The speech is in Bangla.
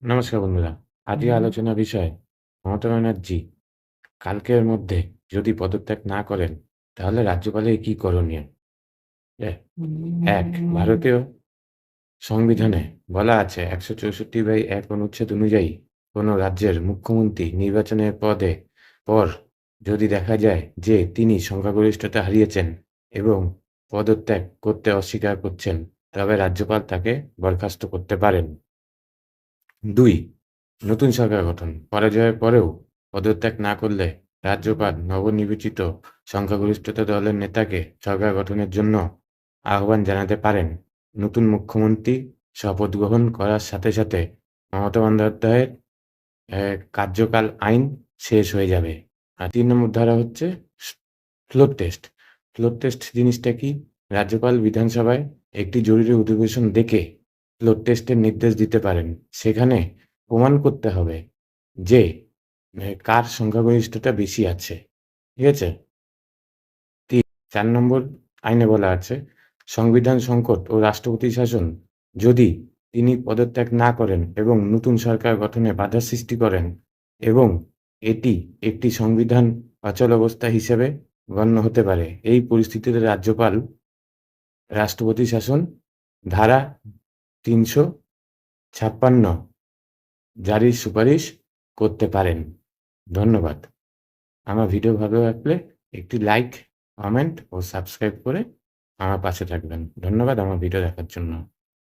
নমস্কার বন্ধুরা। আজকে আলোচনার বিষয় মমতা ব্যানার্জি কালকের মধ্যে যদি পদত্যাগ না করেন তাহলে রাজ্যপালের কি করণীয়? এ ১. ভারতীয় সংবিধানে বলা আছে ১৬৪/১ অনুচ্ছেদ অনুযায়ী কোনো রাজ্যের মুখ্যমন্ত্রী নির্বাচনের পর যদি দেখা যায় যে তিনি সংখ্যাগরিষ্ঠতা হারিয়েছেন এবং পদত্যাগ করতে অস্বীকার করছেন, তবে রাজ্যপাল তাকে বরখাস্ত করতে পারেন। ২. নতুন সরকার গঠন। পরাজয়ের পরেও পদত্যাগ না করলে রাজ্যপাল নবনির্বাচিত সংখ্যাগরিষ্ঠতা দলের নেতাকে সরকার গঠনের জন্য আহ্বান জানাতে পারেন। নতুন মুখ্যমন্ত্রী শপথ গ্রহণ করার সাথে সাথে মমতা বন্দ্যোপাধ্যায়ের কার্যকাল আইন শেষ হয়ে যাবে। আর ৩ নম্বর ধারা হচ্ছে ফ্লোর টেস্ট। ফ্লোর টেস্ট জিনিসটা কি? রাজ্যপাল বিধানসভায় একটি জরুরি অধিবেশন ডেকে ফ্লোর টেস্টের নির্দেশ দিতে পারেন। সেখানে প্রমাণ করতে হবে যে কার সংখ্যাগরিষ্ঠতা বেশি আছে। ঠিক আছে? ৪ নম্বর আইনে বলা আছে, সংবিধান সংকট ও রাষ্ট্রপতি শাসন যদি তিনি পদত্যাগ না করেন এবং নতুন সরকার গঠনে বাধা সৃষ্টি করেন এবং এটি একটি সংবিধান অচলাবস্থা হিসেবে গণ্য হতে পারে। এই পরিস্থিতিতে রাজ্যপাল রাষ্ট্রপতি শাসন ধারা ৩৫৬ জারির সুপারিশ করতে পারেন। ধন্যবাদ। আমার ভিডিও ভালো লাগলে একটি লাইক, কমেন্ট ও সাবস্ক্রাইব করে আমার পাশে থাকবেন। ধন্যবাদ আমার ভিডিও দেখার জন্য।